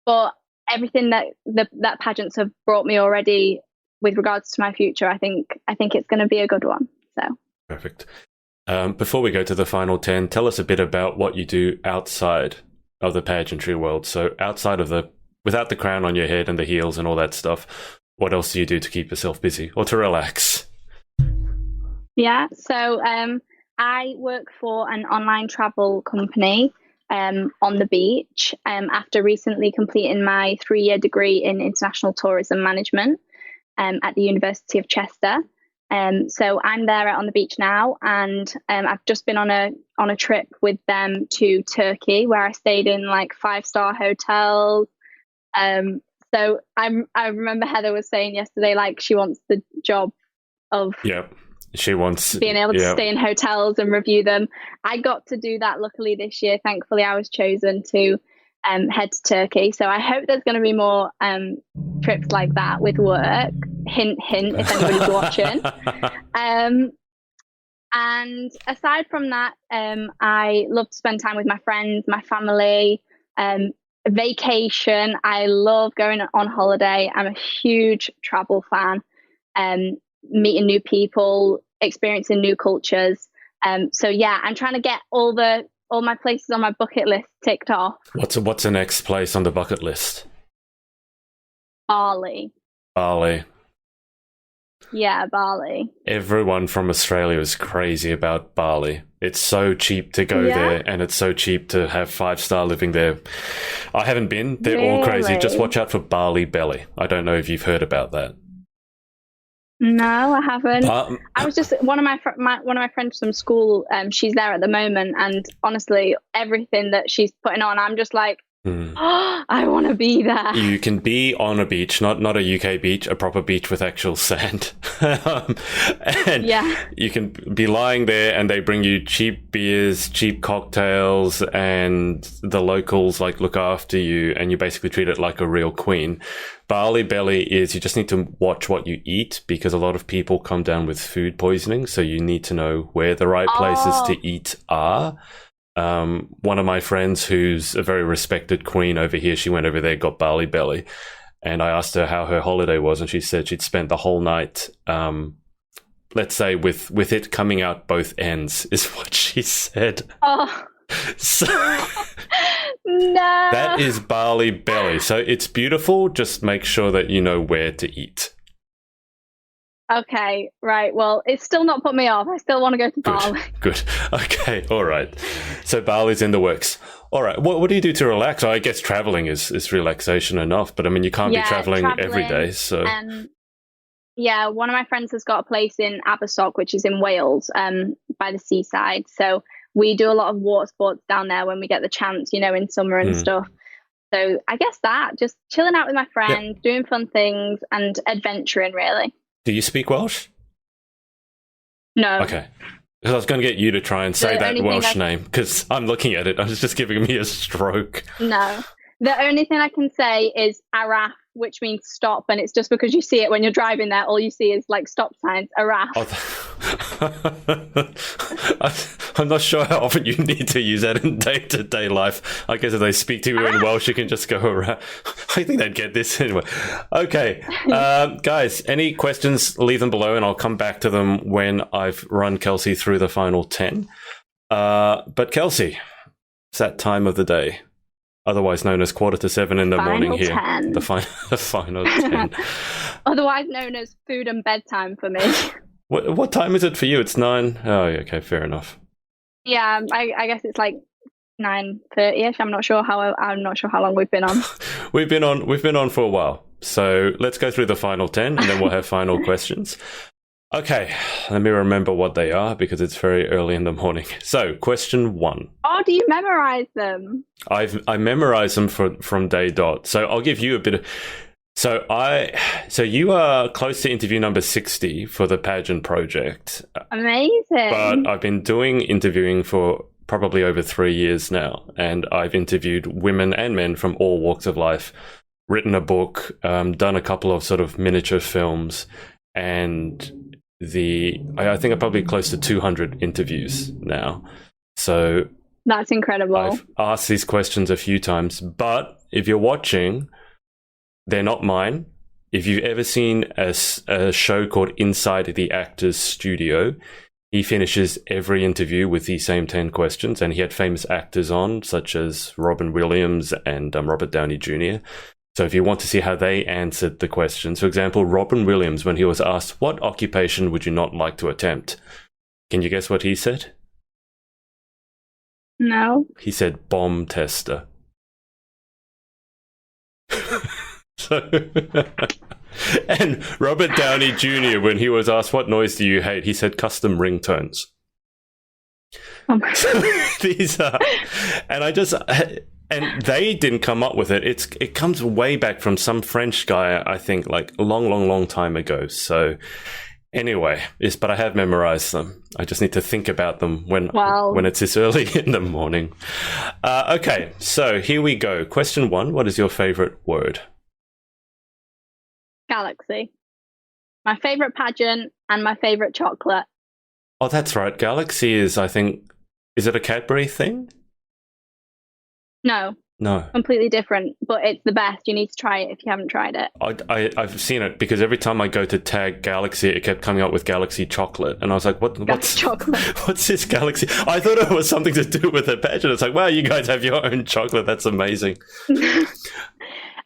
But everything that pageants have brought me already with regards to my future, I think it's going to be a good one. So perfect. Before we go to the final 10, tell us a bit about what you do outside of the pageantry world. So outside of without the crown on your head and the heels and all that stuff, what else do you do to keep yourself busy or to relax? Yeah, so I work for an online travel company on the beach after recently completing my 3-year degree in international tourism management at the University of Chester. So I'm there on the beach now, and I've just been on a trip with them to Turkey, where I stayed in like 5-star hotels. So I remember Heather was saying yesterday, like she wants the job of she wants being able to stay in hotels and review them. I got to do that luckily this year. Thankfully, I was chosen to head to Turkey. So I hope there's going to be more trips like that with work. Hint, hint, if anybody's watching. And aside from that, I love to spend time with my friends, my family, vacation. I love going on holiday. I'm a huge travel fan. Meeting new people, experiencing new cultures. So yeah, I'm trying to get all my places on my bucket list ticked off. What's the next place on the bucket list? Bali. Yeah, Bali. Everyone from Australia is crazy about Bali. It's so cheap to go there, and it's so cheap to have 5-star living there. I haven't been. They're all crazy. Just watch out for Bali Belly. I don't know if you've heard about that. No, I haven't. I was just one of my friends from school. She's there at the moment, and honestly, everything that she's putting on, I'm just like, oh, I want to be there. You can be on a beach, not a UK beach, a proper beach with actual sand. And you can be lying there, and they bring you cheap beers, cheap cocktails, and the locals like look after you, and you basically treat it like a real queen. Bali Belly is you just need to watch what you eat, because a lot of people come down with food poisoning, so you need to know where the right places to eat are. One of my friends, who's a very respected queen over here, she went over there, got Bali Belly, and I asked her how her holiday was, and she said she'd spent the whole night, let's say with it coming out both ends, is what she said. Oh. So no. That is Bali Belly. So it's beautiful. Just make sure that you know where to eat. Okay, right. Well, it's still not put me off. I still want to go to Bali. Good. Okay, all right. So Bali's in the works. All right. What do you do to relax? I guess traveling is relaxation enough, but I mean, you can't be traveling every day. So yeah, one of my friends has got a place in Abersoch, which is in Wales, by the seaside. So we do a lot of water sports down there when we get the chance, in summer and stuff. So I guess just chilling out with my friends, doing fun things, and adventuring, really. Do you speak Welsh? No. Okay. Because I was going to get you to try and say that Welsh name, because I'm looking at it. It's just giving me a stroke. No. The only thing I can say is Araf, which means stop, and it's just because you see it when you're driving there. All you see is like stop signs, Araf. I'm not sure how often you need to use that in day-to-day life. I guess if they speak to you in Welsh, you can just go around. I think they'd get this anyway. Okay, guys, any questions, leave them below, and I'll come back to them when I've run Kelsey through the final 10. But Kelsey, it's that time of the day, otherwise known as 6:45 in the morning here. 10. The final 10. Otherwise known as food and bedtime for me. What time is it for you? It's 9. Oh, okay, fair enough. Yeah, I guess it's like 9:30ish. I'm not sure how long we've been on. We've been on for a while. So let's go through the final 10, and then we'll have final questions. Okay, let me remember what they are, because it's very early in the morning. So, question 1. Oh, do you memorize them? I memorize them from day dot. So I'll give you a bit of. So you are close to interview number 60 for the Pageant project. Amazing. But I've been doing interviewing for probably over 3 years now, and I've interviewed women and men from all walks of life, written a book, done a couple of sort of miniature films, and I think I'm probably close to 200 interviews now. So that's incredible. I've asked these questions a few times, but if you're watching, they're not mine. If you've ever seen a show called Inside the Actor's Studio, he finishes every interview with the same 10 questions, and he had famous actors on, such as Robin Williams and Robert Downey Jr. So if you want to see how they answered the questions, for example, Robin Williams, when he was asked, what occupation would you not like to attempt? Can you guess what he said? No. He said bomb tester. So And Robert Downey Jr., when he was asked what noise do you hate, he said custom ringtones. Oh my God. These are, and and they didn't come up with it. It comes way back from some French guy, I think, like a long time ago. So anyway, but I have memorized them. I just need to think about them when it's this early in the morning. Okay, so here we go. Question 1, what is your favorite word? Galaxy. My favorite pageant and my favorite chocolate. Oh, that's right. Galaxy is, I think, is it a Cadbury thing? No. Completely different, but it's the best. You need to try it if you haven't tried it. I've seen it because every time I go to tag Galaxy, it kept coming up with Galaxy chocolate. And I was like, what's chocolate? What's this Galaxy? I thought it was something to do with the pageant. It's like, wow, you guys have your own chocolate. That's amazing.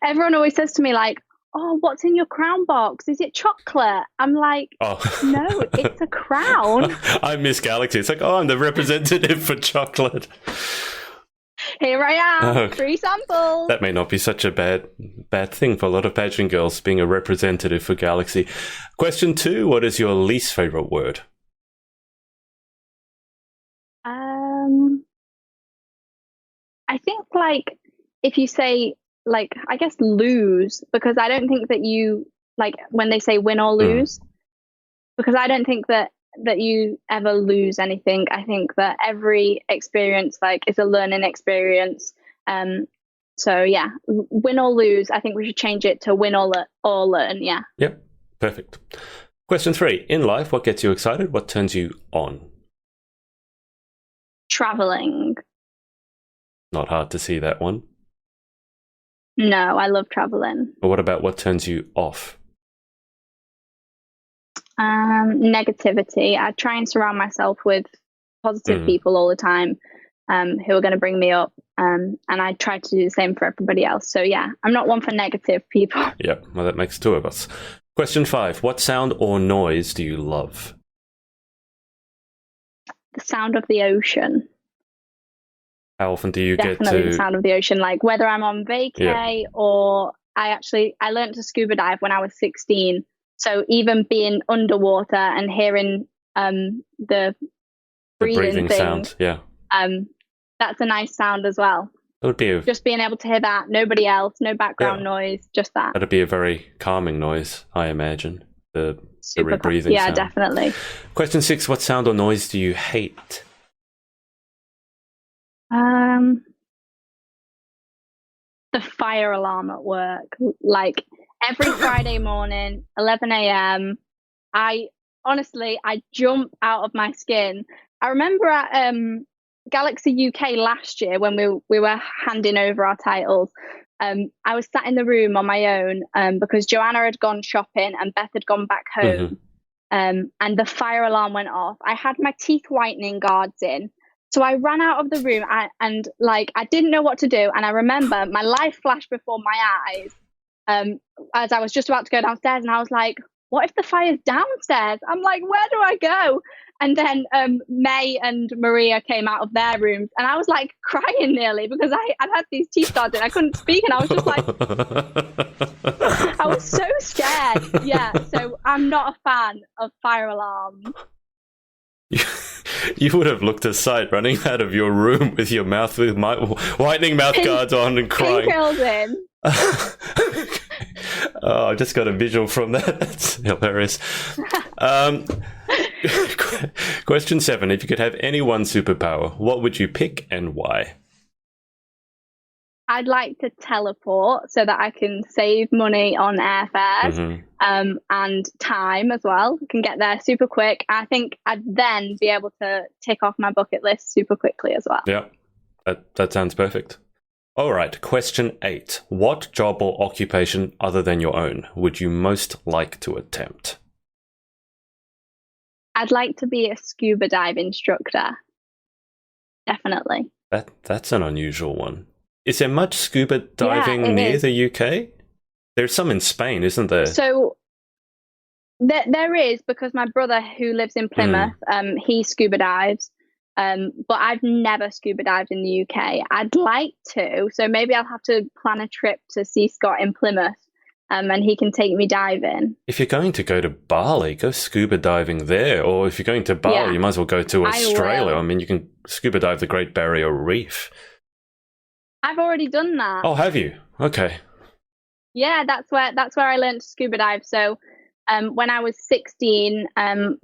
Everyone always says to me, like, oh, what's in your crown box? Is it chocolate? I'm like, no, it's a crown. I miss Galaxy. It's like, oh, I'm the representative for chocolate. Here I am, free samples. That may not be such a bad thing for a lot of pageant girls, being a representative for Galaxy. Question 2, what is your least favorite word? I think, like, if you say, like, I guess lose, because I don't think that you, like, when they say win or lose, because I don't think that you ever lose anything. I think that every experience, like, is a learning experience. So yeah, win or lose. I think we should change it to win or learn. Yeah. Yep. Perfect. Question 3, in life, what gets you excited? What turns you on? Traveling. Not hard to see that one. No, I love traveling. But what about what turns you off? Negativity. I try and surround myself with positive people all the time, who are going to bring me up, and I try to do the same for everybody else. So yeah, I'm not one for negative people. Yep, well, that makes 2 of us. Question 5, what sound or noise do you love? The sound of the ocean. How often do you get Definitely to... the sound of the ocean, like whether I'm on vacay or I learned to scuba dive when I was 16. So even being underwater and hearing the breathing thing, sound, that's a nice sound as well. It would be just being able to hear that, nobody else, no background noise, just that. That'd be a very calming noise, I imagine. The rebreathing yeah, sound. Definitely. Question 6, what sound or noise do you hate? The fire alarm at work. Like every Friday morning, 11 a.m. I jump out of my skin. I remember at Galaxy UK last year when we were handing over our titles. I was sat in the room on my own because Joanna had gone shopping and Beth had gone back home. And the fire alarm went off. I had my teeth whitening guards in. So I ran out of the room and I didn't know what to do. And I remember my life flashed before my eyes as I was just about to go downstairs. And I was like, what if the fire's downstairs? I'm like, where do I go? And then May and Maria came out of their rooms. And I was like crying nearly because I'd had these teeth guards in. I couldn't speak. And I was just like, I was so scared. Yeah. So I'm not a fan of fire alarms. You would have looked a sight running out of your room with your mouth with whitening mouth guards on and crying. Curls in. Oh, I just got a visual from that. That's hilarious. Question 7. If you could have any one superpower, what would you pick and why? I'd like to teleport so that I can save money on airfares and time as well. I can get there super quick. I think I'd then be able to tick off my bucket list super quickly as well. Yeah, that sounds perfect. All right, question 8. What job or occupation other than your own would you most like to attempt? I'd like to be a scuba dive instructor. Definitely. That's an unusual one. Is there much scuba diving near the UK? There's some in Spain, isn't there? So there is, because my brother who lives in Plymouth, he scuba dives. But I've never scuba dived in the UK. I'd like to, so maybe I'll have to plan a trip to see Scott in Plymouth and he can take me diving. If you're going to go to Bali, go scuba diving there. Or if you're going to Bali, you might as well go to Australia. I mean, you can scuba dive the Great Barrier Reef. I've already done that. Oh, have you? Okay. Yeah, that's where I learned to scuba dive. So when I was 16,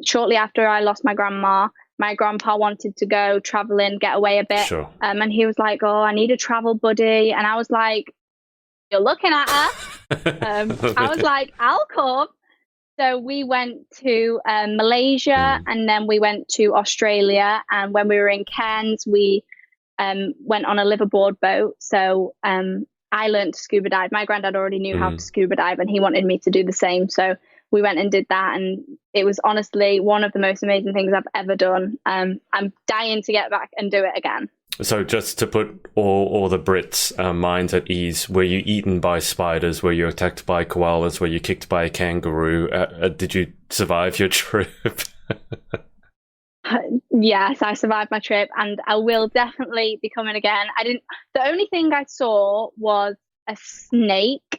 shortly after I lost my grandma, my grandpa wanted to go traveling, get away a bit. Sure. And he was like, "Oh, I need a travel buddy." And I was like, "You're looking at her." I was like, "I'll come." So we went to Malaysia, and then we went to Australia. And when we were in Cairns, we went on a liverboard boat. So I learned to scuba dive. My granddad already knew how to scuba dive, and he wanted me to do the same. So we went and did that, and it was honestly one of the most amazing things I've ever done. I'm dying to get back and do it again. So just to put all the Brits' minds at ease, were you eaten by spiders? Were you attacked by koalas? Were you kicked by a kangaroo? Did you survive your trip? Yes, I survived my trip, and I will definitely be coming again. The only thing I saw was a snake.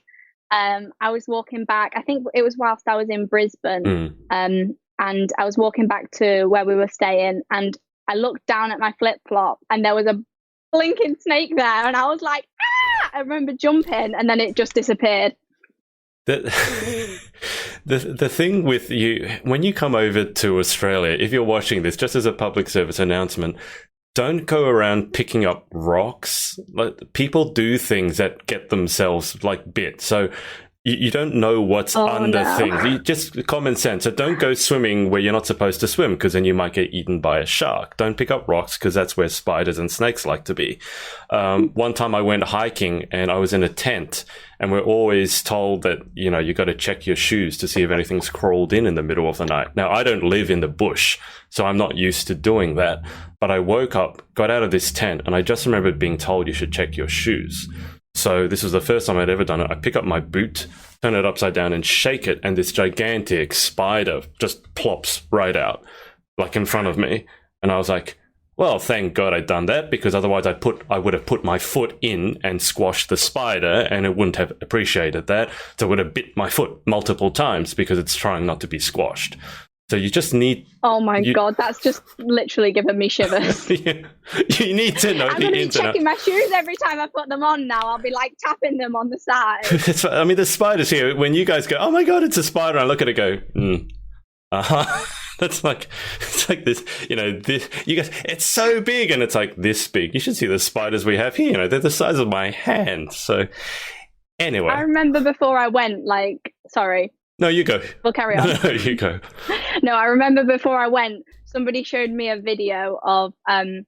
I was walking back, I think it was whilst I was in Brisbane, and I was walking back to where we were staying, and I looked down at my flip-flop, and there was a blinking snake there, and I was like, ah! I remember jumping, and then it just disappeared. The thing with you, when you come over to Australia, if you're watching this, just as a public service announcement, don't go around picking up rocks. Like, people do things that get themselves like bit. So you don't know what's under things. You just common sense. So don't go swimming where you're not supposed to swim, because then you might get eaten by a shark. Don't pick up rocks, because that's where spiders and snakes like to be. One time I went hiking and I was in a tent, and we're always told that, you know, you got to check your shoes to see if anything's crawled in the middle of the night. Now, I don't live in the bush, so I'm not used to doing that. But I woke up, got out of this tent, and I just remembered being told you should check your shoes. So this was the first time I'd ever done it. I pick up my boot, turn it upside down and shake it, and this gigantic spider just plops right out, like in front of me. And I was like, well, thank God I'd done that, because otherwise I would have put my foot in and squashed the spider, and it wouldn't have appreciated that. So it would have bit my foot multiple times because it's trying not to be squashed. So you just need... Oh my God, that's just literally given me shivers. You need to know I'm going to be checking my shoes every time I put them on now. I'll be like tapping them on the side. I mean, the spiders here, when you guys go, oh my God, it's a spider, I look at it and go, That's like, it's like this, you know, this, you guys, it's so big, and it's like this big. You should see the spiders we have here, you know, they're the size of my hand. So anyway. I remember before I went, like, sorry. No, you go. We'll carry on. No, you go. No, I remember before I went, somebody showed me a video of, it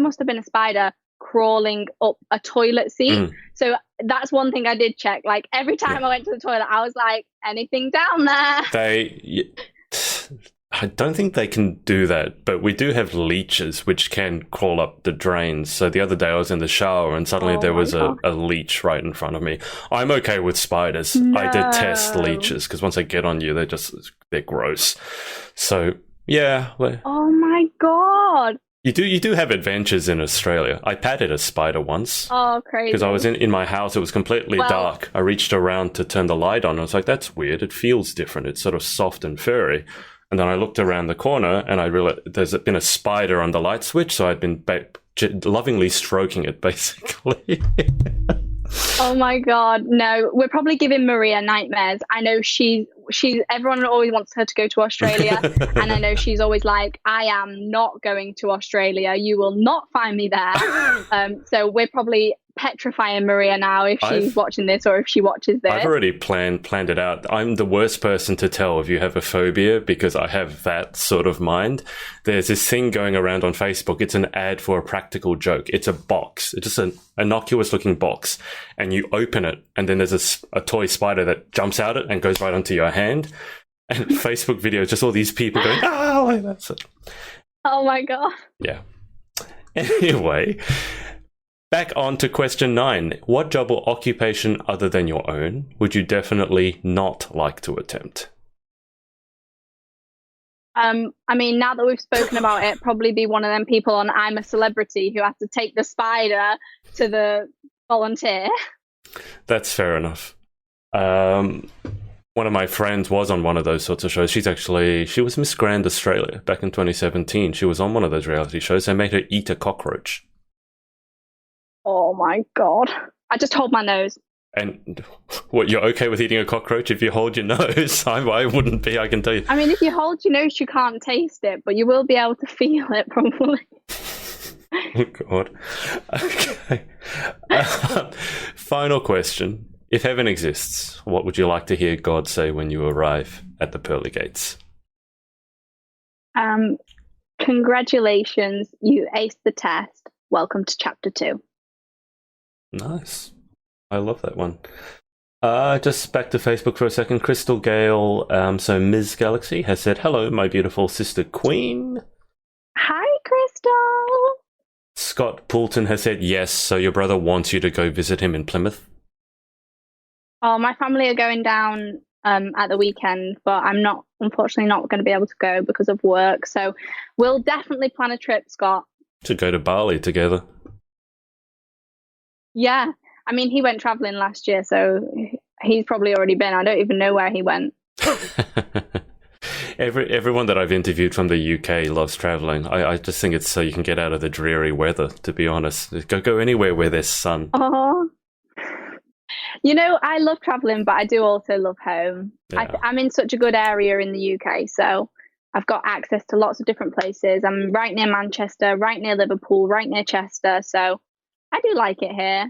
must have been a spider crawling up a toilet seat. So that's one thing I did check. Like, every time I went to the toilet, I was like, anything down there? I don't think they can do that, but we do have leeches which can crawl up the drains. So the other day I was in the shower and suddenly there was a leech right in front of me. I'm okay with spiders. No. I detest leeches because once they get on you, they're gross. So yeah. Oh my God. You do have adventures in Australia. I patted a spider once. Oh, crazy. Because I was in my house. It was completely dark. I reached around to turn the light on. I was like, that's weird. It feels different. It's sort of soft and furry. And then I looked around the corner and I realized there's been a spider on the light switch. So I'd been lovingly stroking it, basically. Oh my God. No, we're probably giving Maria nightmares. I know she's everyone always wants her to go to Australia. And I know she's always like, I am not going to Australia. You will not find me there. So we're probably petrifying Maria now if she's watching this or if she watches this. I've already planned it out. I'm the worst person to tell if you have a phobia because I have that sort of mind. There's this thing going around on Facebook. It's an ad for a practical joke. It's a box. It's just an innocuous looking box, and you open it and then there's a toy spider that jumps out it and goes right onto your hand. And Facebook videos, just all these people going, like that's it. Oh my God. Yeah. Anyway, back on to question 9. What job or occupation other than your own would you definitely not like to attempt? I mean, now that we've spoken about it, probably be one of them people on I'm a Celebrity who have to take the spider to the volunteer. That's fair enough. One of my friends was on one of those sorts of shows. She was Miss Grand Australia back in 2017. She was on one of those reality shows. They made her eat a cockroach. Oh my God. I just hold my nose. And what, you're okay with eating a cockroach if you hold your nose? I wouldn't be, I can tell you. I mean, if you hold your nose, you can't taste it, but you will be able to feel it probably. Oh, God. Okay. Final question. If heaven exists, what would you like to hear God say when you arrive at the pearly gates? Congratulations, you aced the test. Welcome to chapter 2. Nice. I love that one. Just back to Facebook for a second. Crystal Gale, so Ms. Galaxy has said, hello, my beautiful sister queen. Hi, Crystal. Scott Poulton has said, yes, so your brother wants you to go visit him in Plymouth. Oh, my family are going down at the weekend, but I'm unfortunately not going to be able to go because of work. So we'll definitely plan a trip, Scott. To go to Bali together. Yeah. I mean, he went traveling last year, so he's probably already been. I don't even know where he went. Everyone that I've interviewed from the UK loves traveling. I just think it's so you can get out of the dreary weather, to be honest. Go anywhere where there's sun. Oh, you know, I love traveling, but I do also love home. Yeah. I'm in such a good area in the UK, so I've got access to lots of different places. I'm right near Manchester, right near Liverpool, right near Chester, so I do like it here.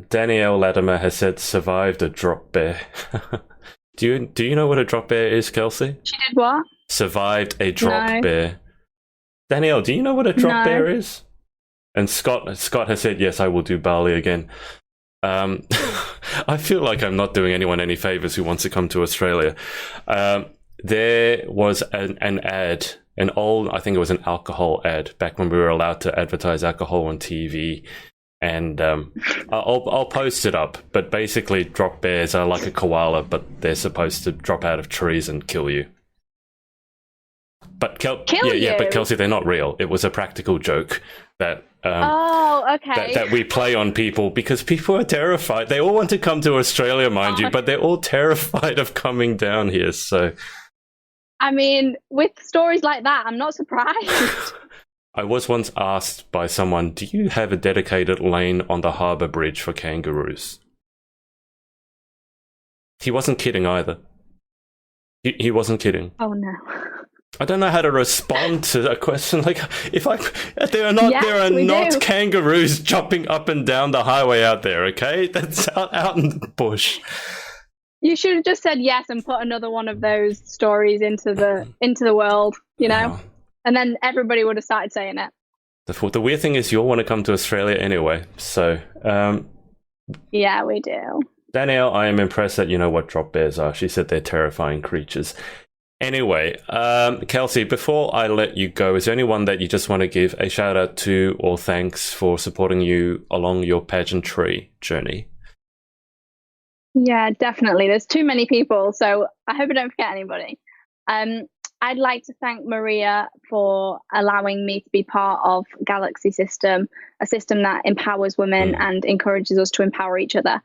Danielle Latimer has said survived a drop bear. Do you know what a drop bear is, Kelsey? She did what? Survived a drop bear. Danielle, do you know what a drop bear is? And Scott has said, yes, I will do Bali again. I feel like I'm not doing anyone any favors who wants to come to Australia. There was an ad, I think it was an alcohol ad, back when we were allowed to advertise alcohol on TV. And I'll post it up. But basically, drop bears are like a koala, but they're supposed to drop out of trees and kill you. But kill you? Yeah, but Kelsey, they're not real. It was a practical joke that okay. that we play on people because people are terrified. They all want to come to Australia, mind you, but they're all terrified of coming down here. So, I mean, with stories like that, I'm not surprised. I was once asked by someone, do you have a dedicated lane on the harbour bridge for kangaroos? He wasn't kidding either. He wasn't kidding. Oh, no. I don't know how to respond to a question like there are not kangaroos jumping up and down the highway out there, okay? That's out in the bush. You should have just said yes and put another one of those stories into the world, you know? Oh. And then everybody would have started saying it. The weird thing is you'll want to come to Australia anyway, so... yeah, we do. Danielle, I am impressed that you know what drop bears are. She said they're terrifying creatures. Anyway, Kelsey, before I let you go, is there anyone that you just want to give a shout out to or thanks for supporting you along your pageantry journey? Yeah, definitely. There's too many people, so I hope I don't forget anybody. I'd like to thank Maria for allowing me to be part of Galaxy System, a system that empowers women and encourages us to empower each other.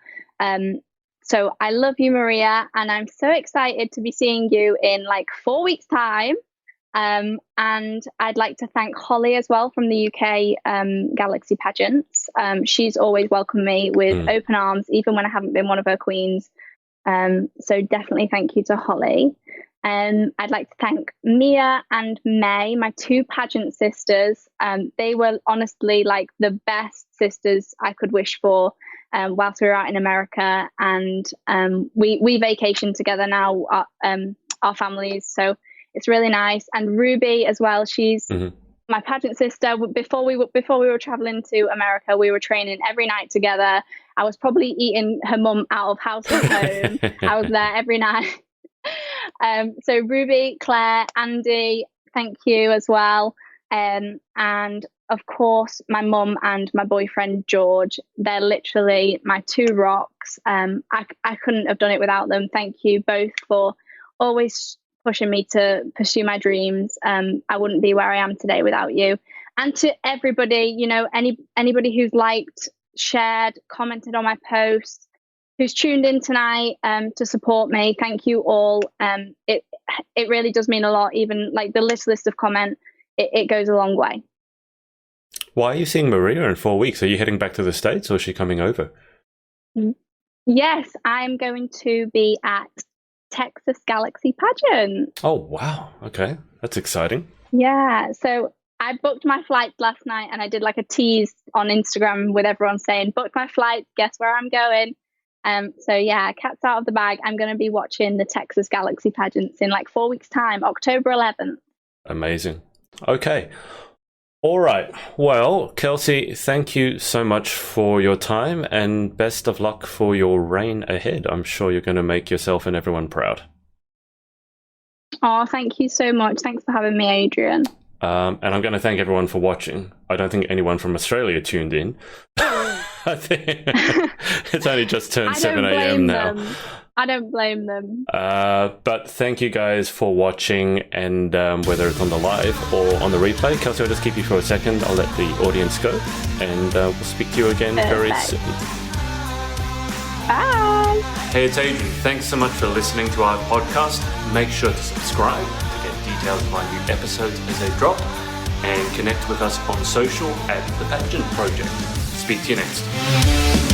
So I love you, Maria, and I'm so excited to be seeing you in like 4 weeks' time. And I'd like to thank Holly as well from the UK Galaxy Pageants. She's always welcomed me with open arms, even when I haven't been one of her queens. So definitely thank you to Holly. I'd like to thank Mia and May, my two pageant sisters. They were honestly like the best sisters I could wish for whilst we were out in America. And we vacation together now, our families. So it's really nice. And Ruby as well. She's my pageant sister. Before we were traveling to America, we were training every night together. I was probably eating her mum out of house and home. I was there every night. So Ruby, Claire, Andy, thank you as well. And of course, my mum and my boyfriend, George, they're literally my two rocks. I couldn't have done it without them. Thank you both for always pushing me to pursue my dreams. I wouldn't be where I am today without you. And to everybody, you know, anybody who's liked shared, commented on my posts, who's tuned in tonight to support me. Thank you all. It really does mean a lot. Even like the list of comment, it goes a long way. Why are you seeing Maria in 4 weeks? Are you heading back to the States or is she coming over? Yes, I'm going to be at Texas Galaxy Pageant. Oh, wow. Okay. That's exciting. Yeah. So I booked my flights last night and I did like a tease on Instagram with everyone saying, booked my flights, guess where I'm going? So yeah, cat's out of the bag. I'm going to be watching the Texas Galaxy Pageants in like 4 weeks' time, October 11th. Amazing. Okay. All right. Well, Kelsey, thank you so much for your time and best of luck for your reign ahead. I'm sure you're going to make yourself and everyone proud. Oh, thank you so much. Thanks for having me, Adrian. And I'm going to thank everyone for watching. I don't think anyone from Australia tuned in. I think it's only just turned 7 a.m. now. I don't blame them. But thank you guys for watching, and whether it's on the live or on the replay. Kelsey, I'll just keep you for a second. I'll let the audience go, and we'll speak to you again very soon. Bye. Hey, it's Adrian. Thanks so much for listening to our podcast. Make sure to subscribe to get details of our new episodes as they drop, and connect with us on social at The Pageant Project. Speak to you next.